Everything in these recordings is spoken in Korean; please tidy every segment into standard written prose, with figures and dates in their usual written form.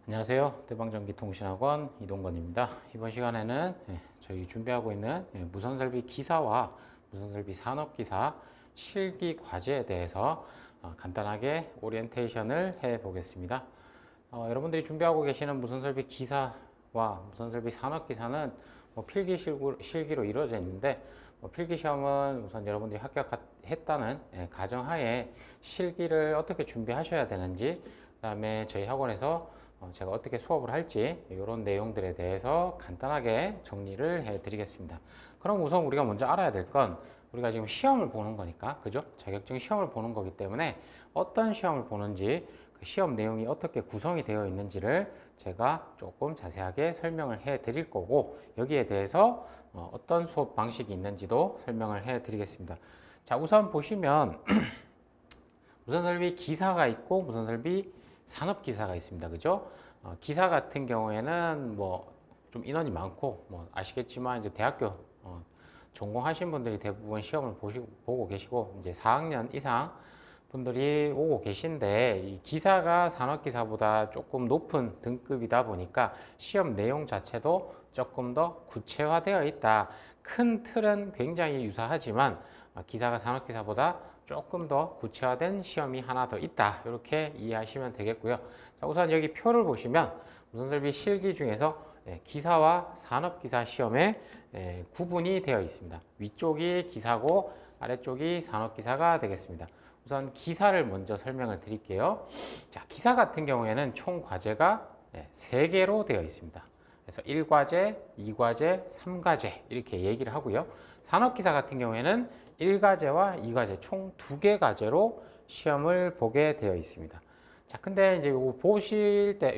안녕하세요. 대방전기통신학원 이동건입니다. 이번 시간에는 저희 준비하고 있는 무선설비 기사와 무선설비 산업기사 실기 과제에 대해서 간단하게 오리엔테이션을 해 보겠습니다. 여러분들이 준비하고 계시는 무선설비 기사와 무선설비 산업기사는 필기 실기로 이루어져 있는데 필기 시험은 우선 여러분들이 합격했다는 가정하에 실기를 어떻게 준비하셔야 되는지, 그다음에 저희 학원에서 제가 어떻게 수업을 할지 이런 내용들에 대해서 간단하게 정리를 해 드리겠습니다. 그럼 우선 우리가 먼저 알아야 될 건, 우리가 지금 시험을 보는 거니까, 그죠? 자격증 시험을 보는 거기 때문에 어떤 시험을 보는지, 그 시험 내용이 어떻게 구성이 되어 있는지를 제가 조금 자세하게 설명을 해 드릴 거고, 여기에 대해서 어떤 수업 방식이 있는지도 설명을 해 드리겠습니다. 자, 우선 보시면 무선설비 기사가 있고 무선설비 산업기사가 있습니다. 그죠? 기사 같은 경우에는 좀 인원이 많고, 아시겠지만 이제 대학교 전공하신 분들이 대부분 시험을 보고 계시고, 이제 4학년 이상 분들이 오고 계신데, 이 기사가 산업기사보다 조금 높은 등급이다 보니까 시험 내용 자체도 조금 더 구체화되어 있다. 큰 틀은 굉장히 유사하지만 기사가 산업기사보다 조금 더 구체화된 시험이 하나 더 있다. 이렇게 이해하시면 되겠고요. 자, 우선 여기 표를 보시면 무선설비 실기 중에서 기사와 산업기사 시험에 구분이 되어 있습니다. 위쪽이 기사고 아래쪽이 산업기사가 되겠습니다. 우선 기사를 먼저 설명을 드릴게요. 자, 기사 같은 경우에는 총 과제가 3개로 되어 있습니다. 그래서 1과제, 2과제, 3과제 이렇게 얘기를 하고요. 산업기사 같은 경우에는 1과제와 2과제 총 2개 과제로 시험을 보게 되어 있습니다. 자, 근데 이제 이거 보실 때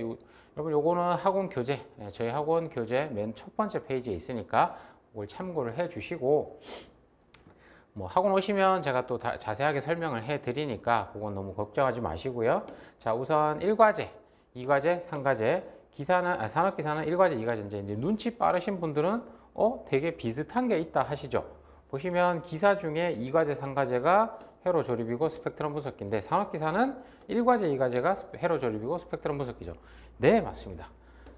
여러분 요거는 학원 교재, 저희 학원 교재 맨 첫 번째 페이지에 있으니까 그걸 참고를 해 주시고, 학원 오시면 제가 또 자세하게 설명을 해 드리니까 그건 너무 걱정하지 마시고요. 자, 우선 1과제, 2과제, 3과제 기사는 산업기사는 1과제, 2과제 이제 눈치 빠르신 분들은 되게 비슷한 게 있다 하시죠. 보시면 기사 중에 2과제, 3과제가 회로 조립이고 스펙트럼 분석기인데, 산업기사는 1과제, 2과제가 회로 조립이고 스펙트럼 분석기죠. 네, 맞습니다.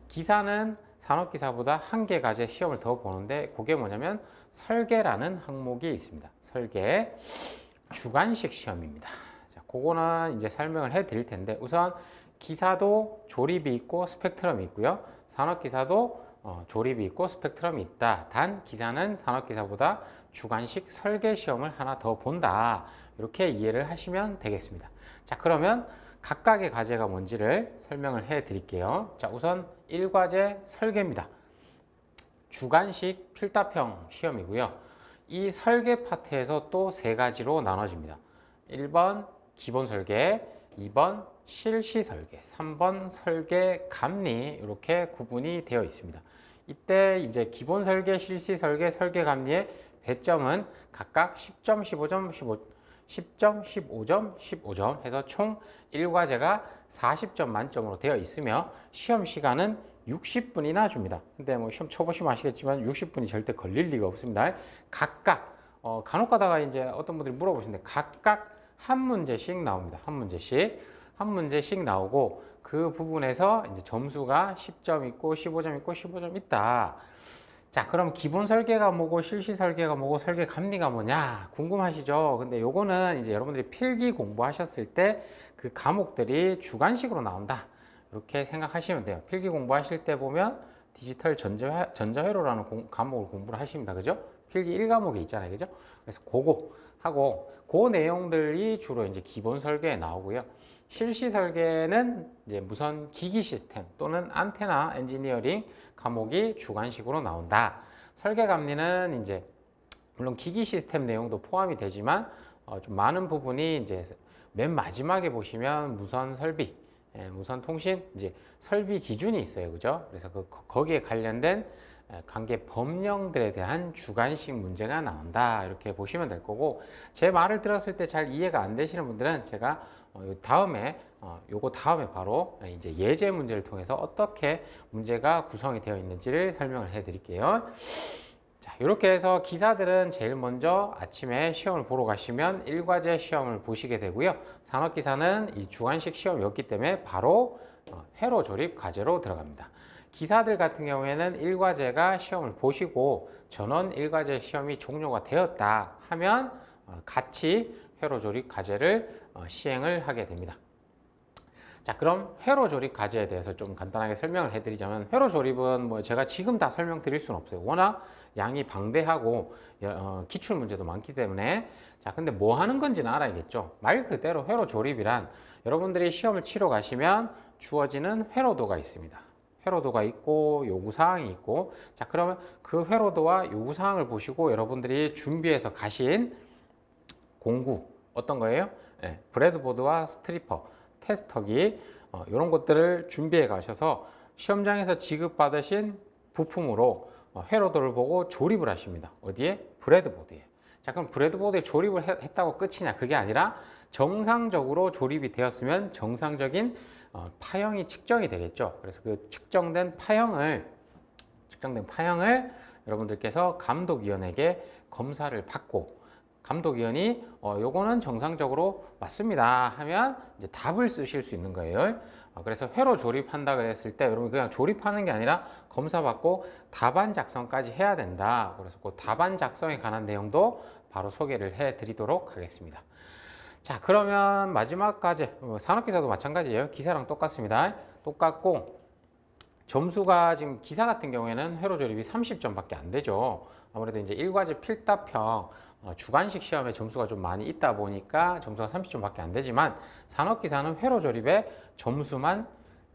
기사는 산업기사보다 한 개 과제 시험을 더 보는데, 그게 뭐냐면 설계라는 항목이 있습니다. 설계, 주관식 시험입니다. 자, 그거는 이제 설명을 해 드릴 텐데, 우선 기사도 조립이 있고 스펙트럼이 있고요. 산업기사도 조립이 있고 스펙트럼이 있다. 단 기사는 산업기사보다 주관식 설계 시험을 하나 더 본다. 이렇게 이해를 하시면 되겠습니다. 자, 그러면 각각의 과제가 뭔지를 설명을 해 드릴게요. 자, 우선 1과제 설계입니다. 주관식 필답형 시험이고요. 이 설계 파트에서 또 3가지로 나눠집니다. 1번 기본 설계, 2번 실시 설계, 3번 설계 감리, 이렇게 구분이 되어 있습니다. 이때 이제 기본 설계, 실시 설계, 설계 감리의 배점은 각각 10점, 15점, 10점, 15점, 15점 해서 총 1과제가 40점 만점으로 되어 있으며 시험 시간은 60분이나 줍니다. 근데 시험 쳐보시면 아시겠지만 60분이 절대 걸릴 리가 없습니다. 각각 간혹 가다가 이제 어떤 분들이 물어보시는데, 각각 한 문제씩 나옵니다. 한 문제씩 나오고, 그 부분에서 이제 점수가 10점 있고 15점 있고 15점 있다. 자, 그럼 기본 설계가 뭐고 실시 설계가 뭐고 설계 감리가 뭐냐 궁금하시죠? 근데 요거는 이제 여러분들이 필기 공부하셨을 때 그 과목들이 주관식으로 나온다. 이렇게 생각하시면 돼요. 필기 공부하실 때 보면 디지털 전자회로라는 과목을 공부를 하십니다. 그죠? 필기 1과목에 있잖아요. 그죠? 그래서 그거 하고, 그 내용들이 주로 이제 기본 설계에 나오고요. 실시 설계는 이제 무선 기기 시스템 또는 안테나 엔지니어링 과목이 주관식으로 나온다. 설계 감리는 이제 물론 기기 시스템 내용도 포함이 되지만 좀 많은 부분이 이제 맨 마지막에 보시면 무선 설비, 무선 통신 이제 설비 기준이 있어요. 그죠? 그래서 거기에 관련된 관계 법령들에 대한 주관식 문제가 나온다. 이렇게 보시면 될 거고, 제 말을 들었을 때 잘 이해가 안 되시는 분들은 제가 요거 다음에 바로 이제 예제 문제를 통해서 어떻게 문제가 구성이 되어 있는지를 설명을 해 드릴게요. 자, 이렇게 해서 기사들은 제일 먼저 아침에 시험을 보러 가시면 1과제 시험을 보시게 되고요. 산업기사는 이 주관식 시험이었기 때문에 바로 회로 조립 과제로 들어갑니다. 기사들 같은 경우에는 1과제가 시험을 보시고 전원 1과제 시험이 종료가 되었다 하면 같이 회로 조립 과제를 시행을 하게 됩니다. 자, 그럼 회로 조립 과제에 대해서 좀 간단하게 설명을 해드리자면, 회로 조립은 뭐 제가 지금 다 설명드릴 수는 없어요. 워낙 양이 방대하고 기출 문제도 많기 때문에. 자, 근데 뭐 하는 건지는 알아야겠죠. 말 그대로 회로 조립이란, 여러분들이 시험을 치러 가시면 주어지는 회로도가 있습니다. 회로도가 있고 요구사항이 있고, 자, 그러면 그 회로도와 요구사항을 보시고 여러분들이 준비해서 가신 공구 어떤 거예요? 네, 브레드보드와 스트리퍼, 테스터기, 이런 것들을 준비해 가셔서 시험장에서 지급받으신 부품으로 회로도를 보고 조립을 하십니다. 어디에? 브레드보드에. 자, 그럼 브레드보드에 조립을 했다고 끝이냐? 그게 아니라 정상적으로 조립이 되었으면 정상적인 파형이 측정이 되겠죠. 그래서 그 측정된 파형을 여러분들께서 감독위원에게 검사를 받고, 감독위원이 요거는 정상적으로 맞습니다 하면 이제 답을 쓰실 수 있는 거예요. 그래서 회로 조립한다 그랬을 때 여러분 그냥 조립하는 게 아니라 검사받고 답안 작성까지 해야 된다. 그래서 그 답안 작성에 관한 내용도 바로 소개를 해 드리도록 하겠습니다. 자, 그러면 마지막까지 산업기사도 마찬가지예요. 기사랑 똑같습니다. 똑같고 점수가 지금 기사 같은 경우에는 회로 조립이 30점밖에 안 되죠. 아무래도 이제 1과제 필답형 주관식 시험에 점수가 좀 많이 있다 보니까 점수가 30점밖에 안 되지만, 산업기사는 회로 조립에 점수만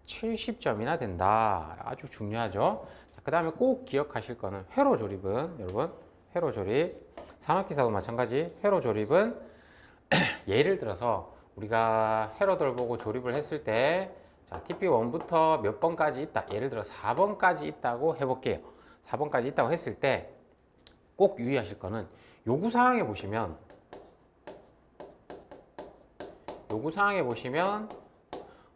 70점이나 된다. 아주 중요하죠. 그 다음에 꼭 기억하실 거는 회로 조립은, 여러분, 회로 조립, 산업기사도 마찬가지. 회로 조립은 예를 들어서 우리가 회로도를 보고 조립을 했을 때, 자, TP1부터 몇 번까지 있다. 예를 들어 4번까지 있다고 해볼게요. 4번까지 있다고 했을 때 꼭 유의하실 거는, 요구사항에 보시면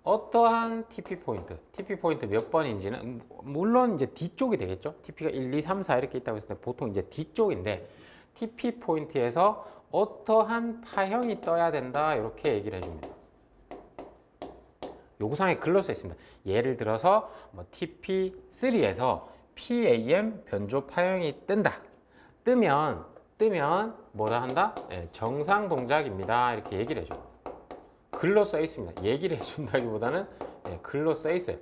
어떠한 TP 포인트 몇 번인지는 물론 이제 뒤쪽이 되겠죠. TP가 1, 2, 3, 4 이렇게 있다고 했을 때 보통 이제 뒤쪽인데, TP 포인트에서 어떠한 파형이 떠야 된다 이렇게 얘기를 해줍니다. 요구사항에 글로 써 있습니다. 예를 들어서 뭐 TP3에서 PAM 변조 파형이 뜬다. 뜨면 뭐라 한다? 네, 정상 동작입니다. 이렇게 얘기를 해줘요. 글로 써 있습니다. 얘기를 해준다기보다는 네, 글로 써 있어요.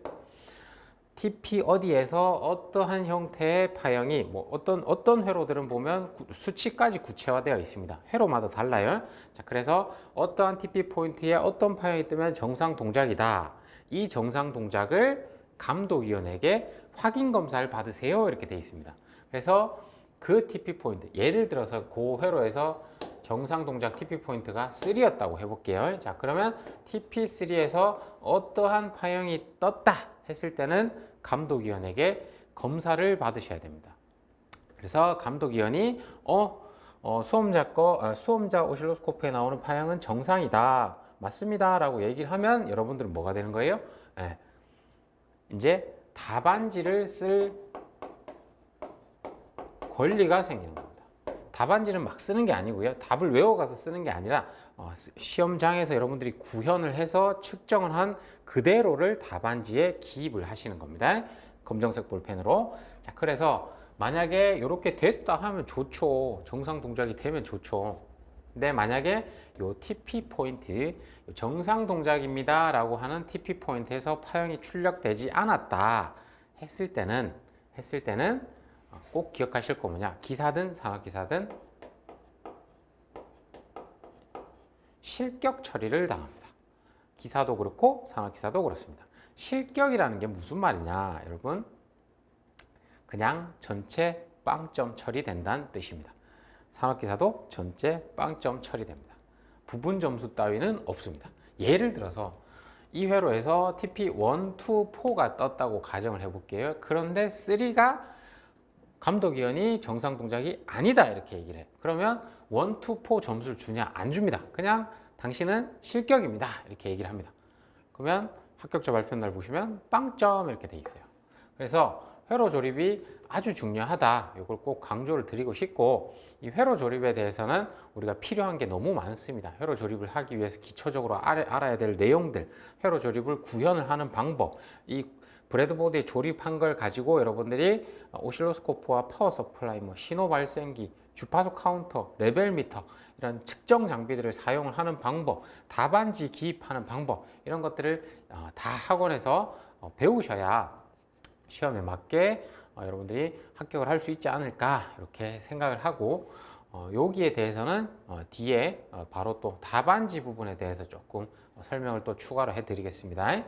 TP 어디에서 어떠한 형태의 파형이, 뭐 어떤 회로들은 보면 수치까지 구체화되어 있습니다. 회로마다 달라요. 자, 그래서 어떠한 TP 포인트에 어떤 파형이 뜨면 정상 동작이다. 이 정상 동작을 감독위원에게 확인 검사를 받으세요. 이렇게 되어 있습니다. 그래서 그 TP 포인트, 예를 들어서 그 회로에서 정상 동작 TP 포인트가 3였다고 해볼게요. 자, 그러면 TP3에서 어떠한 파형이 떴다 했을 때는 감독위원에게 검사를 받으셔야 됩니다. 그래서 감독위원이 수험자 오실로스코프에 나오는 파형은 정상이다, 맞습니다 라고 얘기를 하면 여러분들은 뭐가 되는 거예요? 네. 이제 답안지를 쓸 권리가 생기는 겁니다. 답안지는 막 쓰는 게 아니고요. 답을 외워가서 쓰는 게 아니라 시험장에서 여러분들이 구현을 해서 측정을 한 그대로를 답안지에 기입을 하시는 겁니다. 검정색 볼펜으로. 자, 그래서 만약에 이렇게 됐다 하면 좋죠. 정상 동작이 되면 좋죠. 근데 만약에 요 TP 포인트, 정상 동작입니다 라고 하는 TP 포인트에서 파형이 출력되지 않았다 했을 때는 꼭 기억하실 거 뭐냐? 기사든 산업기사든 실격 처리를 당합니다. 기사도 그렇고 산업기사도 그렇습니다. 실격이라는 게 무슨 말이냐, 여러분? 그냥 전체 빵점 처리된다는 뜻입니다. 산업기사도 전체 빵점 처리됩니다. 부분 점수 따위는 없습니다. 예를 들어서 이 회로에서 TP 1, 2, 4가 떴다고 가정을 해볼게요. 그런데 3가 감독위원이 정상 동작이 아니다 이렇게 얘기를 해요. 그러면 1, 2, 4 점수를 주냐? 안 줍니다. 그냥 당신은 실격입니다 이렇게 얘기를 합니다. 그러면 합격자 발표 날 보시면 빵점 이렇게 돼 있어요. 그래서 회로 조립이 아주 중요하다. 이걸 꼭 강조를 드리고 싶고, 이 회로 조립에 대해서는 우리가 필요한 게 너무 많습니다. 회로 조립을 하기 위해서 기초적으로 알아야 될 내용들, 회로 조립을 구현을 하는 방법, 이 브레드보드에 조립한 걸 가지고 여러분들이 오실로스코프와 파워 서플라이, 신호 발생기, 주파수 카운터, 레벨 미터 이런 측정 장비들을 사용을 하는 방법, 답안지 기입하는 방법 이런 것들을 다 학원에서 배우셔야 시험에 맞게 여러분들이 합격을 할 수 있지 않을까 이렇게 생각을 하고, 여기에 대해서는 뒤에 바로 또 답안지 부분에 대해서 조금 설명을 또 추가로 해드리겠습니다.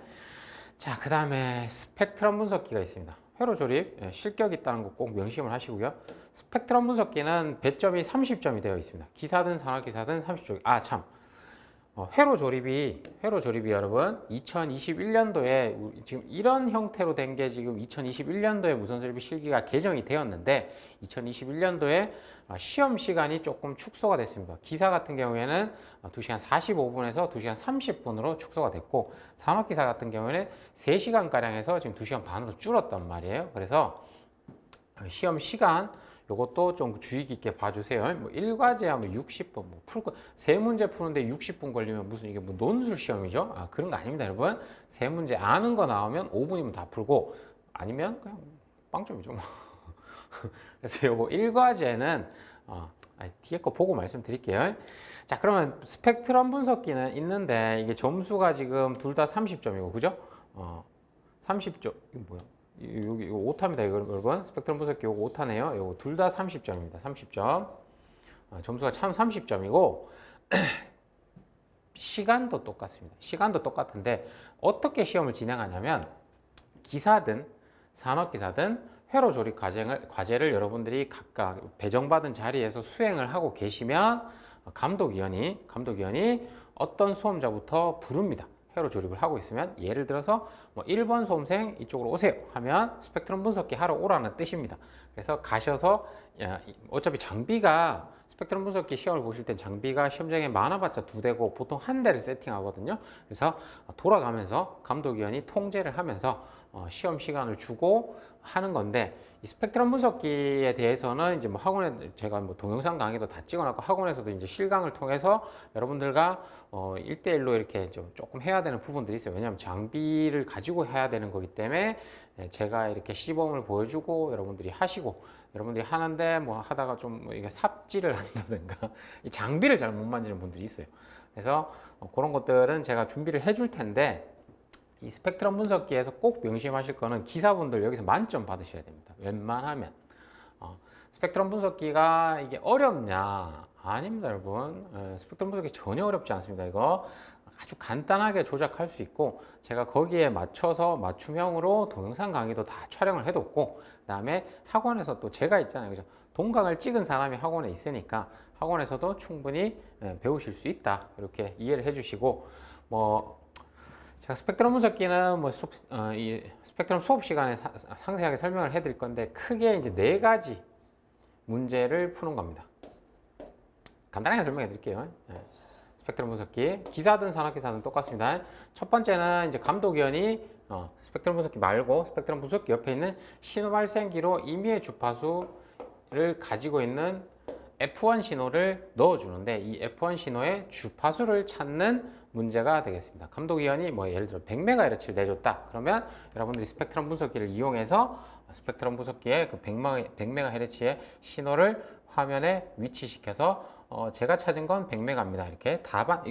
자, 그 다음에 스펙트럼 분석기가 있습니다. 회로 조립 실격 있다는 거 꼭 명심을 하시고요. 스펙트럼 분석기는 배점이 30점이 되어 있습니다. 기사든 산업기사든 30점. 아, 참. 회로 조립이 여러분 2021년도에 지금 이런 형태로 된 게 지금 2021년도에 무선설비 실기가 개정이 되었는데 2021년도에 시험 시간이 조금 축소가 됐습니다. 기사 같은 경우에는 2시간 45분에서 2시간 30분으로 축소가 됐고, 산업기사 같은 경우에는 3시간가량에서 지금 2시간 반으로 줄었단 말이에요. 그래서 시험 시간 요것도 좀 주의 깊게 봐주세요. 뭐 1과제 하면 60분, 세 문제 푸는데 60분 걸리면 무슨 이게 뭐 논술 시험이죠? 아, 그런 거 아닙니다, 여러분. 세 문제 아는 거 나오면 5분이면 다 풀고, 아니면 그냥 빵점이죠. 뭐. 그래서 요거 1과제는 뒤에 거 보고 말씀드릴게요. 자, 그러면 스펙트럼 분석기는 있는데 이게 점수가 지금 둘 다 30점이고, 그죠? 30점, 이거 뭐야? 여기 이거 오타입니다. 이거 여러분 스펙트럼 분석기 이거 오타네요. 이거 둘 다 30점입니다. 30점. 점수가 참 30점이고 시간도 똑같습니다. 시간도 똑같은데 어떻게 시험을 진행하냐면, 기사든 산업기사든 회로 조립 과제를 여러분들이 각각 배정받은 자리에서 수행을 하고 계시면 감독위원이 어떤 수험자부터 부릅니다. 회로 조립을 하고 있으면, 예를 들어서 1번 수험생 이쪽으로 오세요 하면 스펙트럼 분석기 하러 오라는 뜻입니다. 그래서 가셔서, 어차피 장비가 스펙트럼 분석기 시험을 보실 땐 장비가 시험장에 많아봤자 2대고 보통 1대를 세팅하거든요. 그래서 돌아가면서 감독위원이 통제를 하면서 시험 시간을 주고 하는 건데, 이 스펙트럼 분석기에 대해서는 이제 학원에 제가 동영상 강의도 다 찍어놨고, 학원에서도 이제 실강을 통해서 여러분들과 1대1로 이렇게 좀 조금 해야 되는 부분들이 있어요. 왜냐하면 장비를 가지고 해야 되는 거기 때문에 제가 이렇게 시범을 보여주고 여러분들이 하시고, 여러분들이 하는데 하다가 좀 이게 삽질을 한다든가 이 장비를 잘 못 만지는 분들이 있어요. 그래서 그런 것들은 제가 준비를 해줄 텐데, 이 스펙트럼 분석기에서 꼭 명심하실 거는 기사분들 여기서 만점 받으셔야 됩니다. 웬만하면. 스펙트럼 분석기가 이게 어렵냐? 아닙니다, 여러분. 스펙트럼 분석기 전혀 어렵지 않습니다. 이거 아주 간단하게 조작할 수 있고, 제가 거기에 맞춰서 맞춤형으로 동영상 강의도 다 촬영을 해뒀고, 그 다음에 학원에서 또 제가 있잖아요, 그죠? 동강을 찍은 사람이 학원에 있으니까 학원에서도 충분히 배우실 수 있다, 이렇게 이해를 해주시고, 제가 스펙트럼 분석기는 이 스펙트럼 수업 시간에 상세하게 설명을 해드릴 건데, 크게 이제 4가지 문제를 푸는 겁니다. 간단하게 설명해 드릴게요. 스펙트럼 분석기, 기사든 산업기사든 똑같습니다. 첫 번째는 이제 감독위원이 스펙트럼 분석기 말고 스펙트럼 분석기 옆에 있는 신호 발생기로 임의의 주파수를 가지고 있는 F1 신호를 넣어주는데, 이 F1 신호의 주파수를 찾는 문제가 되겠습니다. 감독위원이 예를 들어 100MHz를 내줬다. 그러면 여러분들이 스펙트럼 분석기를 이용해서 스펙트럼 분석기의 그 100MHz의 신호를 화면에 위치시켜서 제가 찾은 건 100MHz입니다. 이렇게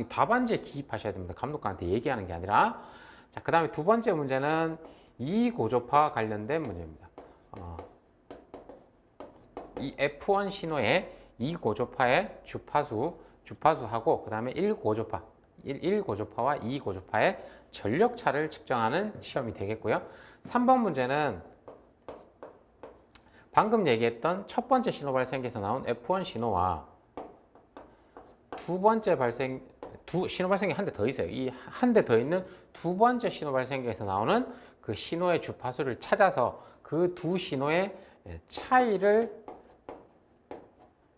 답안지에 기입하셔야 됩니다. 감독관한테 얘기하는 게 아니라. 자, 그 다음에 두 번째 문제는 이고조파와 관련된 문제입니다. 이 F1 신호의 이고조파의 주파수하고 그 다음에 1고조파와 2고조파의 전력차를 측정하는 시험이 되겠고요. 3번 문제는 방금 얘기했던 첫 번째 신호 발생기에서 나온 F1 신호와 두 번째 신호 발생기 한 대 더 있어요. 이 한 대 더 있는 두 번째 신호 발생기에서 나오는 그 신호의 주파수를 찾아서 그 두 신호의 차이를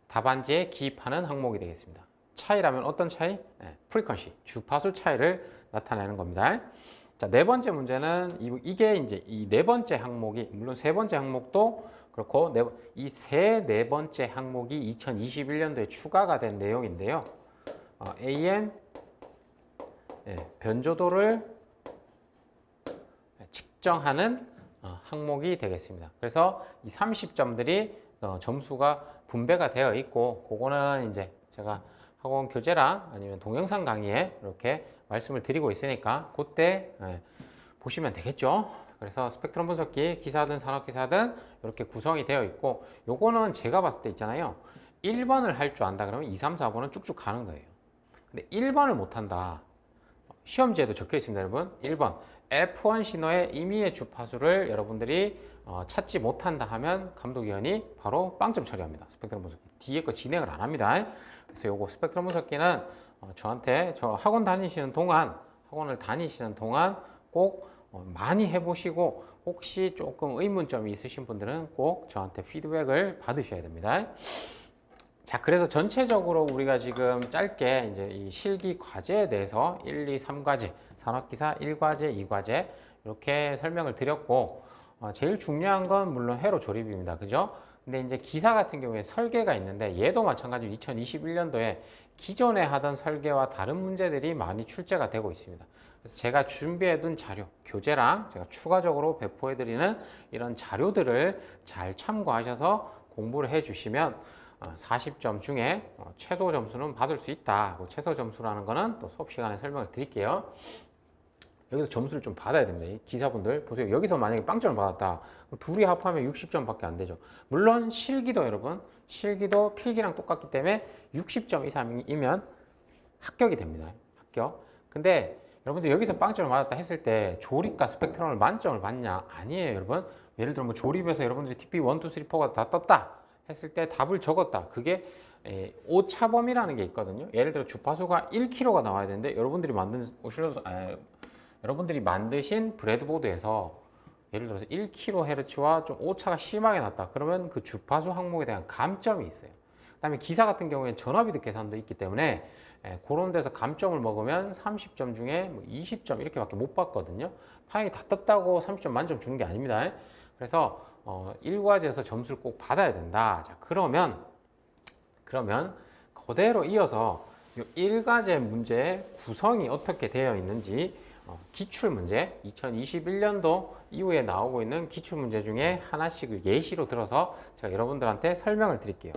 답안지에 기입하는 항목이 되겠습니다. 차이라면 어떤 차이? 프리퀀시, 주파수 차이를 나타내는 겁니다. 자, 네 번째 문제는 이게 이제 이 네 번째 항목이 물론 세 번째 항목도 그렇고 이 네 번째 항목이 2021년도에 추가가 된 내용인데요. AM 변조도를 측정하는 항목이 되겠습니다. 그래서 이 30점들이 점수가 분배가 되어 있고 그거는 이제 제가 학원 교재랑 아니면 동영상 강의에 이렇게 말씀을 드리고 있으니까 그때 보시면 되겠죠. 그래서 스펙트럼 분석기 기사든 산업기사든 이렇게 구성이 되어 있고 요거는 제가 봤을 때 있잖아요. 1번을 할 줄 안다 그러면 2, 3, 4번은 쭉쭉 가는 거예요. 근데 1번을 못한다. 시험지에도 적혀 있습니다, 여러분. 1번 F1 신호의 임의의 주파수를 여러분들이 찾지 못한다 하면 감독위원이 바로 빵점 처리합니다. 스펙트럼 분석기. 뒤에 거 진행을 안 합니다. 그래서 요거 스펙트럼 분석기는 저한테 학원을 다니시는 동안 꼭 많이 해보시고 혹시 조금 의문점이 있으신 분들은 꼭 저한테 피드백을 받으셔야 됩니다. 자, 그래서 전체적으로 우리가 지금 짧게 이제 이 실기 과제에 대해서 1, 2, 3과제, 산업기사 1과제, 2과제 이렇게 설명을 드렸고 제일 중요한 건 물론 회로 조립입니다. 그죠? 근데 이제 기사 같은 경우에 설계가 있는데 얘도 마찬가지로 2021년도에 기존에 하던 설계와 다른 문제들이 많이 출제가 되고 있습니다. 그래서 제가 준비해둔 자료, 교재랑 제가 추가적으로 배포해드리는 이런 자료들을 잘 참고하셔서 공부를 해주시면 40점 중에 최소 점수는 받을 수 있다. 최소 점수라는 거는 또 수업 시간에 설명을 드릴게요. 여기서 점수를 좀 받아야 됩니다. 이 기사분들 보세요. 여기서 만약에 빵점을 받았다. 그럼 둘이 합하면 60점밖에 안 되죠. 물론 실기도 여러분, 실기도 필기랑 똑같기 때문에 60점 이상이면 합격이 됩니다. 합격. 근데 여러분들 여기서 빵점을 받았다 했을 때 조립과 스펙트럼을 만점을 받냐? 아니에요, 여러분. 예를 들어 뭐 조립에서 여러분들이 TP 1, 2, 3, 4가 다 떴다 했을 때 답을 적었다. 그게 오차범위라는 게 있거든요. 예를 들어 주파수가 1kHz가 나와야 되는데 여러분들이 만드신 브레드보드에서 예를 들어서 1kHz와 좀 오차가 심하게 났다. 그러면 그 주파수 항목에 대한 감점이 있어요. 그다음에 기사 같은 경우에 전화비드 계산도 있기 때문에 그런 데서 감점을 먹으면 30점 중에 20점 이렇게밖에 못 받거든요. 파행이 다 떴다고 30점 만점 주는 게 아닙니다. 그래서 1과제에서 점수를 꼭 받아야 된다. 자, 그러면 그대로 이어서 이 1과제 문제의 구성이 어떻게 되어 있는지 기출문제 2021년도 이후에 나오고 있는 기출문제 중에 하나씩을 예시로 들어서 제가 여러분들한테 설명을 드릴게요.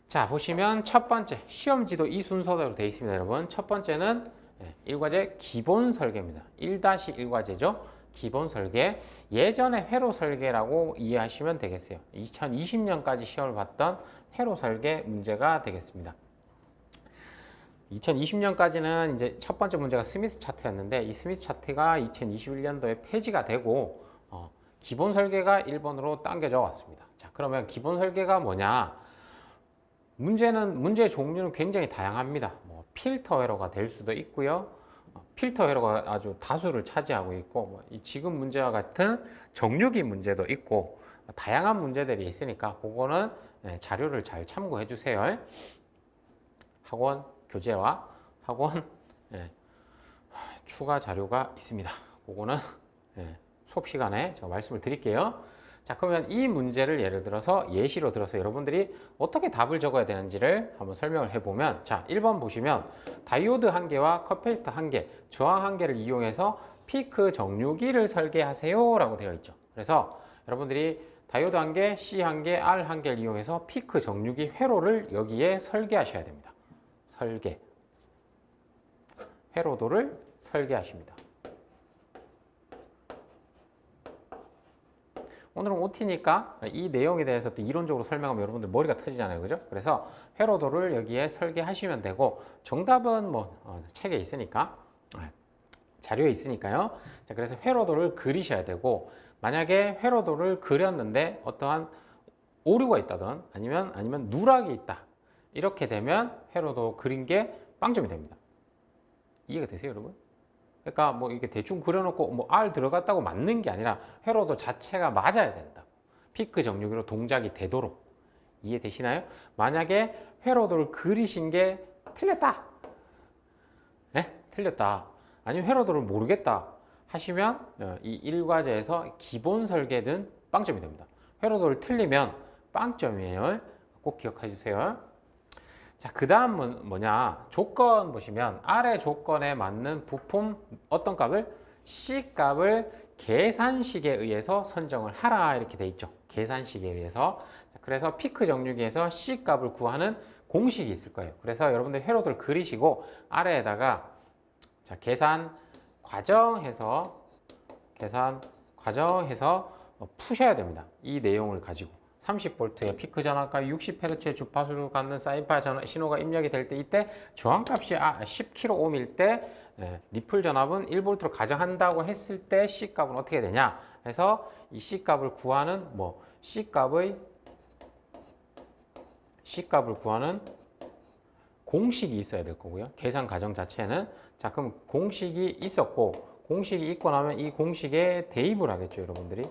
자, 보시면 첫 번째 시험지도 이 순서대로 되어 있습니다. 여러분 첫 번째는 1과제 기본 설계입니다. 1-1과제죠. 기본 설계, 예전에 회로 설계라고 이해하시면 되겠어요. 2020년까지 시험을 봤던 회로 설계 문제가 되겠습니다. 2020년까지는 이제 첫 번째 문제가 스미스 차트였는데 이 스미스 차트가 2021년도에 폐지가 되고 기본 설계가 1번으로 당겨져 왔습니다. 자, 그러면 기본 설계가 뭐냐? 문제의 종류는 굉장히 다양합니다. 뭐 필터 회로가 될 수도 있고요. 필터 회로가 아주 다수를 차지하고 있고 지금 문제와 같은 정류기 문제도 있고 다양한 문제들이 있으니까 그거는 자료를 잘 참고해 주세요. 학원 교재와 학원 추가 자료가 있습니다. 그거는 수업 시간에 제가 말씀을 드릴게요. 자, 그러면 이 문제를 예를 들어서 예시로 들어서 여러분들이 어떻게 답을 적어야 되는지를 한번 설명을 해보면 자, 1번 보시면 다이오드 1개와 커패시터 1개, 저항 1개를 이용해서 피크 정류기를 설계하세요 라고 되어 있죠. 그래서 여러분들이 다이오드 1개, C 1개, R 1개를 이용해서 피크 정류기 회로를 여기에 설계하셔야 됩니다. 설계. 회로도를 설계하십니다. 오늘은 OT니까 이 내용에 대해서 또 이론적으로 설명하면 여러분들 머리가 터지잖아요. 그죠? 그래서 회로도를 여기에 설계하시면 되고 정답은 뭐 책에 있으니까 자료에 있으니까요. 자, 그래서 회로도를 그리셔야 되고 만약에 회로도를 그렸는데 어떠한 오류가 있다든 아니면 누락이 있다. 이렇게 되면 회로도 그린 게 빵점이 됩니다. 이해가 되세요, 여러분? 그러니까 뭐 이게 대충 그려놓고 뭐 R 들어갔다고 맞는 게 아니라 회로도 자체가 맞아야 된다고. 피크 정류기로 동작이 되도록. 이해되시나요? 만약에 회로도를 그리신 게 틀렸다. 네? 틀렸다. 아니면 회로도를 모르겠다. 하시면 이 1과제에서 기본 설계는 빵점이 됩니다. 회로도를 틀리면 빵점이에요. 꼭 기억해 주세요. 자, 그 다음은 뭐냐? 조건 보시면 아래 조건에 맞는 부품 어떤 값을? C 값을 계산식에 의해서 선정을 하라 이렇게 돼 있죠. 계산식에 의해서. 그래서 피크 정류기에서 C 값을 구하는 공식이 있을 거예요. 그래서 여러분들 회로도를 그리시고 아래에다가 자, 계산 과정해서 푸셔야 됩니다. 이 내용을 가지고 30V의 피크 전압과 60Hz의 주파수를 갖는 사인파 신호가 입력이 될 때 이때 저항값이 10kΩ일 때 리플 전압은 1V로 가정한다고 했을 때 C 값은 어떻게 되냐 해서 이 C 값을 구하는 C 값을 구하는 공식이 있어야 될 거고요. 계산 과정 자체는 자, 그럼 공식이 있었고 공식이 있고 나면 이 공식에 대입을 하겠죠, 여러분들이.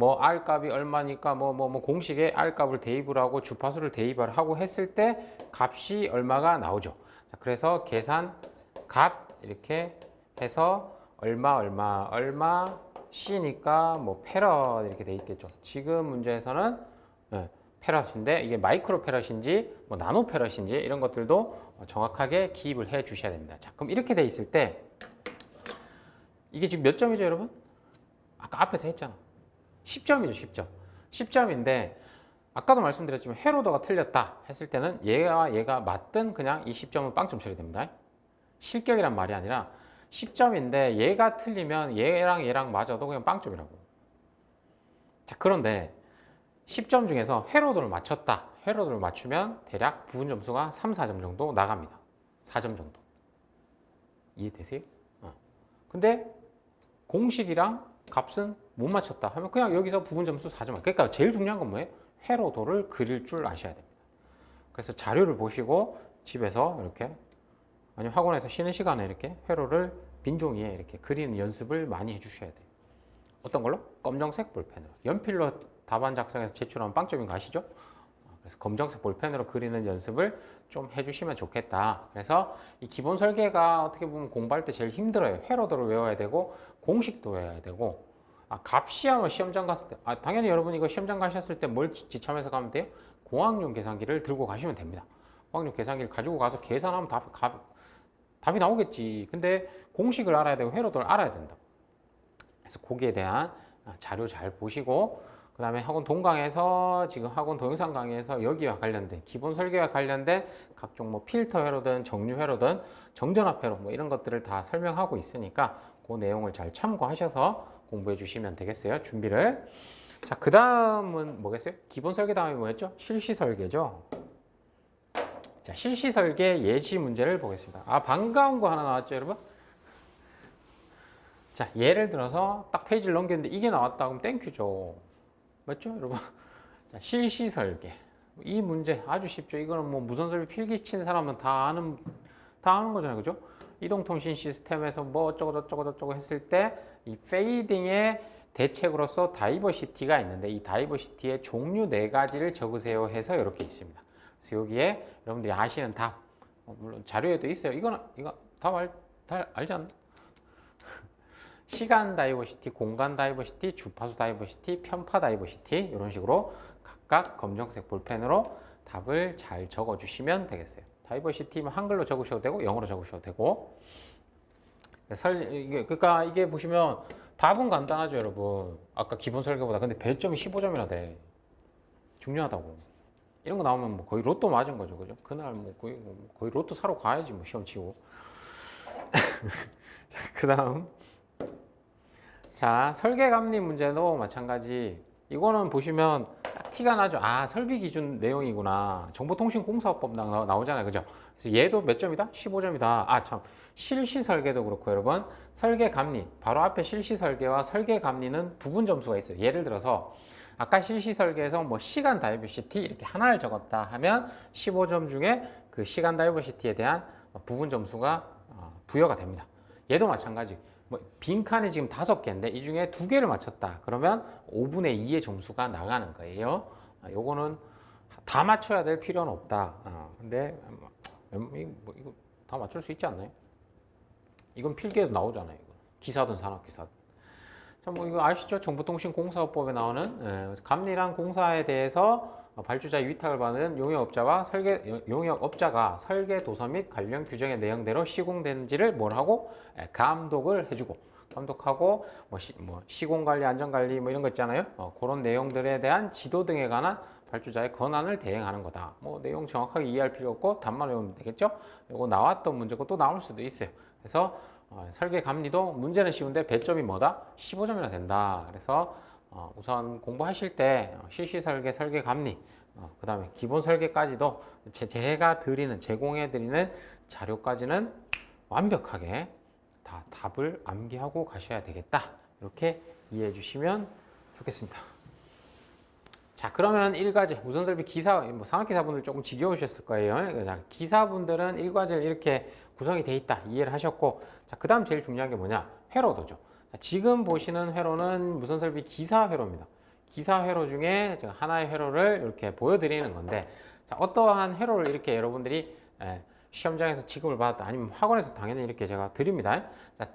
R 값이 얼마니까 공식에 R 값을 대입을 하고 주파수를 대입을 하고 했을 때 값이 얼마가 나오죠. 자, 그래서 계산 값 이렇게 해서 얼마 C니까 페럿 이렇게 돼 있겠죠. 지금 문제에서는 페럿인데 이게 마이크로 페럿인지 나노 페럿인지 이런 것들도 정확하게 기입을 해 주셔야 됩니다. 자, 그럼 이렇게 돼 있을 때 이게 지금 몇 점이죠, 여러분? 아까 앞에서 했잖아. 10점이죠, 10점. 10점인데 아까도 말씀드렸지만 회로도가 틀렸다 했을 때는 얘가 맞든 그냥 이 10점은 빵점 처리됩니다. 실격이란 말이 아니라 10점인데 얘가 틀리면 얘랑 맞아도 그냥 빵점이라고. 자, 그런데 10점 중에서 회로도를 맞췄다. 회로도를 맞추면 대략 부분 점수가 3, 4점 정도 나갑니다. 4점 정도. 이해되세요? 근데 공식이랑 값은 못 맞췄다 하면 그냥 여기서 부분 점수 4점. 그러니까 제일 중요한 건 뭐예요? 회로도를 그릴 줄 아셔야 됩니다. 그래서 자료를 보시고 집에서 이렇게 아니면 학원에서 쉬는 시간에 이렇게 회로를 빈 종이에 이렇게 그리는 연습을 많이 해주셔야 돼요. 어떤 걸로? 검정색 볼펜으로. 연필로 답안 작성해서 제출하면 빵점인 거 아시죠? 그래서 검정색 볼펜으로 그리는 연습을 좀 해주시면 좋겠다. 그래서 이 기본 설계가 어떻게 보면 공부할 때 제일 힘들어요. 회로도를 외워야 되고 공식도 외워야 되고 값 시험을 시험장 갔을 때 당연히 여러분 이거 시험장 가셨을 때 뭘 지참해서 가면 돼요? 공학용 계산기를 들고 가시면 됩니다. 공학용 계산기를 가지고 가서 계산하면 답이 나오겠지. 근데 공식을 알아야 되고 회로도를 알아야 된다. 그래서 거기에 대한 자료 잘 보시고 그 다음에 학원 동강에서 지금 학원 동영상 강의에서 여기와 관련된 기본 설계와 관련된 각종 필터 회로든 정류 회로든 정전압 회로 이런 것들을 다 설명하고 있으니까 그 내용을 잘 참고하셔서 공부해 주시면 되겠어요. 준비를. 자, 그 다음은 뭐겠어요? 기본 설계 다음이 뭐였죠? 실시 설계죠. 자, 실시 설계 예시 문제를 보겠습니다. 반가운 거 하나 나왔죠, 여러분? 자, 예를 들어서 딱 페이지를 넘겼는데 이게 나왔다 그럼 땡큐죠. 맞죠, 여러분? 자, 실시 설계. 이 문제 아주 쉽죠. 이거는 무선 설비 필기 친 사람은 다 아는 거잖아요, 그죠? 이동통신 시스템에서 어쩌고 했을 때 이 페이딩의 대책으로서 다이버시티가 있는데 이 다이버시티의 종류 4가지를 적으세요 해서 이렇게 있습니다. 그래서 여기에 여러분들이 아시는 답, 물론 자료에도 있어요. 이거 답 알지 않나? 시간 다이버시티, 공간 다이버시티, 주파수 다이버시티, 편파 다이버시티 이런 식으로 각각 검정색 볼펜으로 답을 잘 적어주시면 되겠어요. 다이버시티는 한글로 적으셔도 되고 영어로 적으셔도 되고 그러니까 이게 보시면 답은 간단하죠, 여러분. 아까 기본 설계보다. 근데 배점이 15점이나 돼. 중요하다고. 이런 거 나오면 거의 로또 맞은 거죠, 그죠? 그날 거의 로또 사러 가야지 시험 치고. 그 다음. 자, 설계감리 문제도 마찬가지. 이거는 보시면 딱 티가 나죠. 설비 기준 내용이구나. 정보통신공사법 나오잖아요, 그죠? 그래서 얘도 몇 점이다? 15점이다. 참. 실시 설계도 그렇고, 여러분. 설계감리. 바로 앞에 실시 설계와 설계감리는 부분 점수가 있어요. 예를 들어서 아까 실시 설계에서 시간 다이버시티 이렇게 하나를 적었다 하면 15점 중에 그 시간 다이버시티에 대한 부분 점수가 부여가 됩니다. 얘도 마찬가지. 빈칸이 지금 5개인데 이 중에 2개를 맞췄다. 그러면 5분의 2의 점수가 나가는 거예요. 요거는 다 맞춰야 될 필요는 없다. 근데 이거 다 맞출 수 있지 않나요? 이건 필기에도 나오잖아요. 이거. 기사든 산업기사든. 자, 뭐 이거 아시죠? 정보통신공사업법에 나오는 감리랑 공사에 대해서 발주자의 위탁을 받은 용역업자가 설계 도서 및 관련 규정의 내용대로 시공되는지를 뭘 하고 감독을 해주고 감독하고 시공관리, 안전관리 뭐 이런 거 있잖아요. 그런 내용들에 대한 지도 등에 관한 발주자의 권한을 대행하는 거다. 뭐 내용 정확하게 이해할 필요 없고 답만 외우면 되겠죠? 이거 나왔던 문제고 또 나올 수도 있어요. 그래서 설계 감리도 문제는 쉬운데 배점이 뭐다? 15점이나 된다. 그래서 우선 공부하실 때 실시 설계, 설계 감리, 그 다음에 기본 설계까지도 제가 제공해 드리는 자료까지는 완벽하게 다 답을 암기하고 가셔야 되겠다. 이렇게 이해해 주시면 좋겠습니다. 자, 그러면 1과제 무선설비 기사, 산업기사분들 조금 지겨우셨을 거예요. 자, 기사분들은 1과제를 이렇게 구성이 돼 있다 이해를 하셨고, 자, 그 다음 제일 중요한 게 뭐냐? 회로도죠. 자, 지금 보시는 회로는 무선설비 기사 회로입니다. 기사 회로 중에 제가 하나의 회로를 이렇게 보여드리는 건데, 자, 어떠한 회로를 이렇게 여러분들이 시험장에서 지급을 받았다 아니면 학원에서 당연히 이렇게 제가 드립니다. 자,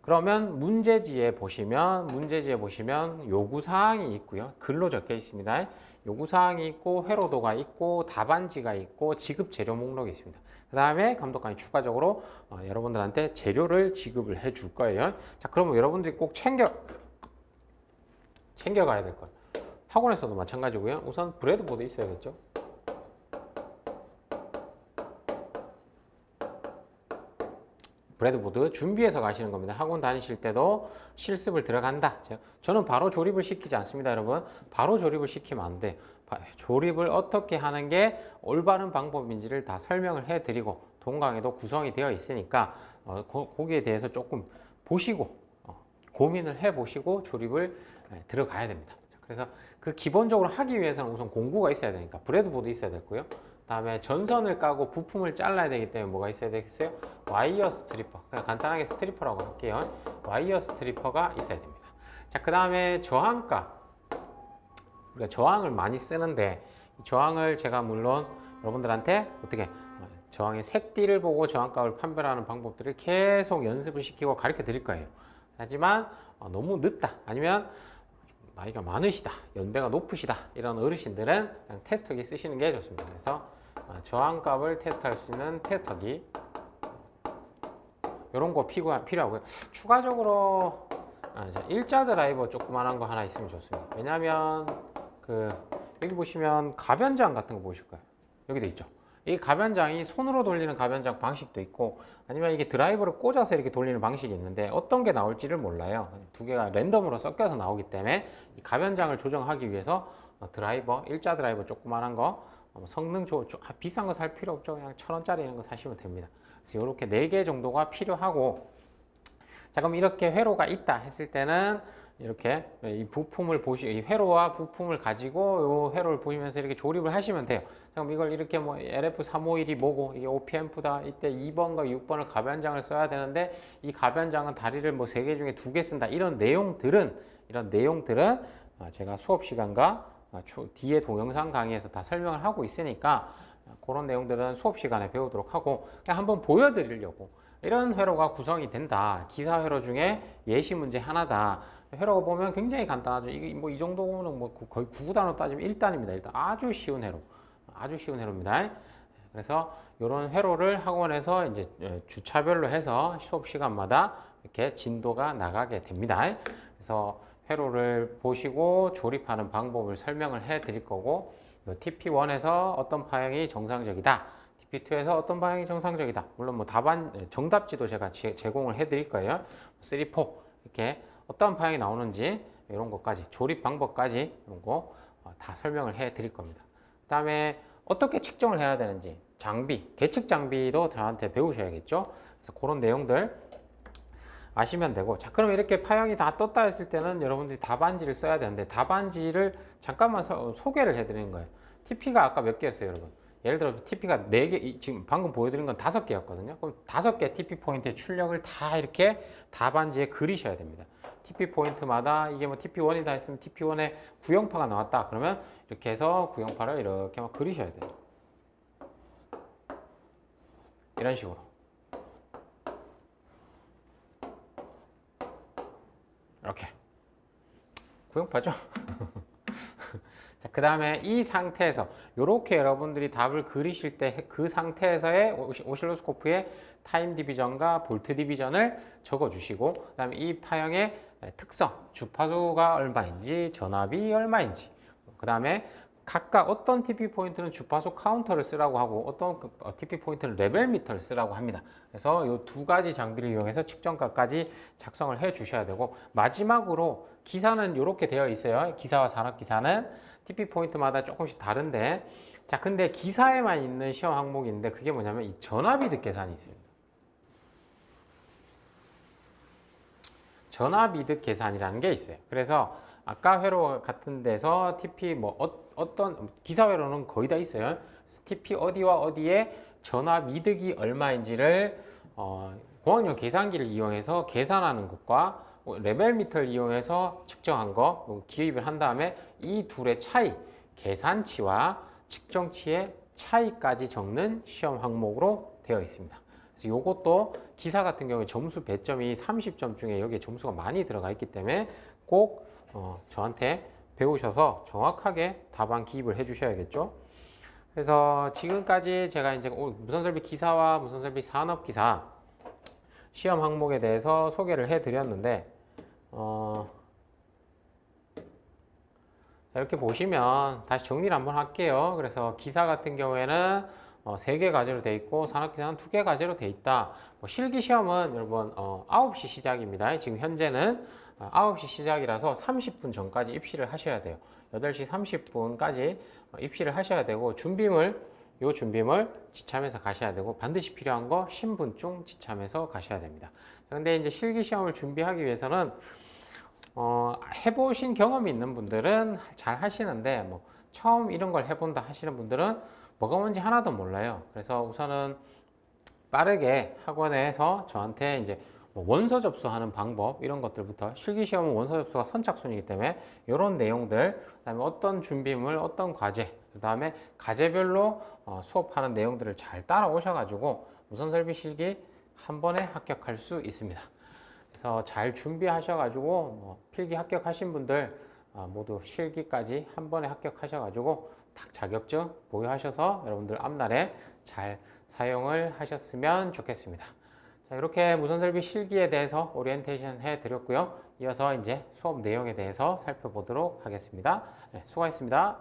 그러면 문제지에 보시면 요구사항이 있고요. 글로 적혀 있습니다. 요구사항이 있고 회로도가 있고 답안지가 있고 지급재료 목록이 있습니다. 그 다음에 감독관이 추가적으로 여러분들한테 재료를 지급을 해 줄 거예요. 자, 그러면 여러분들이 꼭 챙겨가야 될 거예요. 학원에서도 마찬가지고요. 우선 브레드보드 있어야겠죠. 브레드보드 준비해서 가시는 겁니다. 학원 다니실 때도 실습을 들어간다. 저는 바로 조립을 시키지 않습니다, 여러분. 바로 조립을 시키면 안 돼. 조립을 어떻게 하는 게 올바른 방법인지를 다 설명을 해드리고 동강에도 구성이 되어 있으니까 거기에 대해서 조금 보시고 고민을 해보시고 조립을 들어가야 됩니다. 그래서 그 기본적으로 하기 위해서는 우선 공구가 있어야 되니까 브레드보드 있어야 되고요. 다음에 전선을 까고 부품을 잘라야 되기 때문에 뭐가 있어야 되겠어요? 와이어 스트리퍼. 그냥 간단하게 스트리퍼라고 할게요. 와이어 스트리퍼가 있어야 됩니다. 자, 그 다음에 저항값. 우리가 저항을 많이 쓰는데 이 저항을 제가 물론 여러분들한테 어떻게 저항의 색띠를 보고 저항값을 판별하는 방법들을 계속 연습을 시키고 가르쳐 드릴 거예요. 하지만 너무 늦다 아니면 나이가 많으시다, 연배가 높으시다 이런 어르신들은 그냥 테스터기 쓰시는 게 좋습니다. 그래서 저항값을 테스트할 수 있는 테스터기 이런 거 필요하고요. 추가적으로 일자 드라이버 조그만한 거 하나 있으면 좋습니다. 왜냐하면 여기 보시면 가변장 같은 거 보실 거예요. 여기도 있죠. 이 가변장이 손으로 돌리는 가변장 방식도 있고 아니면 이게 드라이버를 꽂아서 이렇게 돌리는 방식이 있는데 어떤 게 나올지를 몰라요. 두 개가 랜덤으로 섞여서 나오기 때문에 이 가변장을 조정하기 위해서 일자 드라이버 조그만한 거 성능 비싼 거 살 필요 없죠. 그냥 1,000원짜리 이런 거 사시면 됩니다. 그래서 이렇게 4개 정도가 필요하고, 자, 그럼 이렇게 회로가 있다 했을 때는 이렇게 이 부품을 이 회로와 부품을 가지고 이 회로를 보시면서 이렇게 조립을 하시면 돼요. 그럼 이걸 이렇게 LF351이 뭐고 이게 OPM프다. 이때 2번과 6번을 가변장을 써야 되는데 이 가변장은 다리를 3개 중에 2개 쓴다. 이런 내용들은 제가 수업 시간과 뒤에 동영상 강의에서 다 설명을 하고 있으니까 그런 내용들은 수업 시간에 배우도록 하고 그냥 한번 보여드리려고 이런 회로가 구성이 된다. 기사 회로 중에 예시 문제 하나다. 회로가 보면 굉장히 간단하죠. 이게 이 정도는 거의 구구단으로 따지면 1단입니다. 일단 아주 쉬운 회로입니다. 그래서 이런 회로를 학원에서 이제 주차별로 해서 수업 시간마다 이렇게 진도가 나가게 됩니다. 그래서 회로를 보시고 조립하는 방법을 설명을 해 드릴 거고, TP1에서 어떤 방향이 정상적이다, TP2에서 어떤 방향이 정상적이다. 물론 정답지도 제가 제공을 해 드릴 거예요. 3, 4 이렇게 어떤 방향이 나오는지 이런 것까지 조립 방법까지 이런 거 다 설명을 해 드릴 겁니다. 그 다음에 어떻게 측정을 해야 되는지 계측 장비도 저한테 배우셔야겠죠. 그래서 그런 내용들 아시면 되고, 자, 그럼 이렇게 파형이 다 떴다 했을 때는 여러분들이 답안지를 써야 되는데 답안지를 잠깐만 소개를 해 드리는 거예요. TP가 아까 몇 개였어요, 여러분? 예를 들어 TP가 4개, 지금 방금 보여드린 건 5개였거든요. 그럼 5개 TP 포인트의 출력을 다 이렇게 답안지에 그리셔야 됩니다. TP 포인트마다 이게 TP1이다 했으면 TP1에 구형파가 나왔다. 그러면 이렇게 해서 구형파를 이렇게 막 그리셔야 돼요. 이런 식으로. 이렇게 구형파죠. 자, 그 다음에 이 상태에서 이렇게 여러분들이 답을 그리실 때 그 상태에서의 오실로스코프의 타임 디비전과 볼트 디비전을 적어주시고 그 다음에 이 파형의 특성, 주파수가 얼마인지, 전압이 얼마인지, 그 다음에 각각 어떤 TP 포인트는 주파수 카운터를 쓰라고 하고 어떤 TP 포인트는 레벨 미터를 쓰라고 합니다. 그래서 이 두 가지 장비를 이용해서 측정가까지 작성을 해 주셔야 되고, 마지막으로 기사는 이렇게 되어 있어요. 기사와 산업기사는 TP 포인트마다 조금씩 다른데, 자, 근데 기사에만 있는 시험 항목인데 그게 뭐냐면 이 전압이득 계산이 있습니다. 전압이득 계산이라는 게 있어요. 그래서 아까 회로 같은 데서 TP 어떤 기사 회로는 거의 다 있어요. TP 어디와 어디에 전압이득이 얼마인지를 공학용 계산기를 이용해서 계산하는 것과 레벨 미터를 이용해서 측정한 거 기입을 한 다음에 이 둘의 차이, 계산치와 측정치의 차이까지 적는 시험 항목으로 되어 있습니다. 그래서 이것도 기사 같은 경우에 점수 배점이 30점 중에 여기에 점수가 많이 들어가 있기 때문에 꼭 저한테 배우셔서 정확하게 답안 기입을 해 주셔야겠죠. 그래서 지금까지 제가 이제 무선설비 기사와 무선설비 산업기사 시험 항목에 대해서 소개를 해 드렸는데 이렇게 보시면 다시 정리를 한번 할게요. 그래서 기사 같은 경우에는 3개 과제로 돼 있고 산업기사는 2개 과제로 돼 있다. 실기 시험은 여러분 9시 시작입니다. 지금 현재는 9시 시작이라서 30분 전까지 입시를 하셔야 돼요. 8시 30분까지 입시를 하셔야 되고 요 준비물 지참해서 가셔야 되고 반드시 필요한 거 신분증 지참해서 가셔야 됩니다. 근데 이제 실기 시험을 준비하기 위해서는 해보신 경험이 있는 분들은 잘 하시는데 처음 이런 걸 해본다 하시는 분들은 뭐가 뭔지 하나도 몰라요. 그래서 우선은 빠르게 학원에서 저한테 이제 원서 접수하는 방법 이런 것들부터, 실기 시험은 원서 접수가 선착순이기 때문에 이런 내용들, 그다음에 어떤 준비물, 어떤 과제, 그다음에 과제별로 수업하는 내용들을 잘 따라오셔가지고 무선설비 실기 한 번에 합격할 수 있습니다. 그래서 잘 준비하셔가지고 필기 합격하신 분들 모두 실기까지 한 번에 합격하셔가지고 딱 자격증 보유하셔서 여러분들 앞날에 잘 사용을 하셨으면 좋겠습니다. 자, 이렇게 무선설비 실기에 대해서 오리엔테이션 해드렸고요. 이어서 이제 수업 내용에 대해서 살펴보도록 하겠습니다. 네, 수고하셨습니다.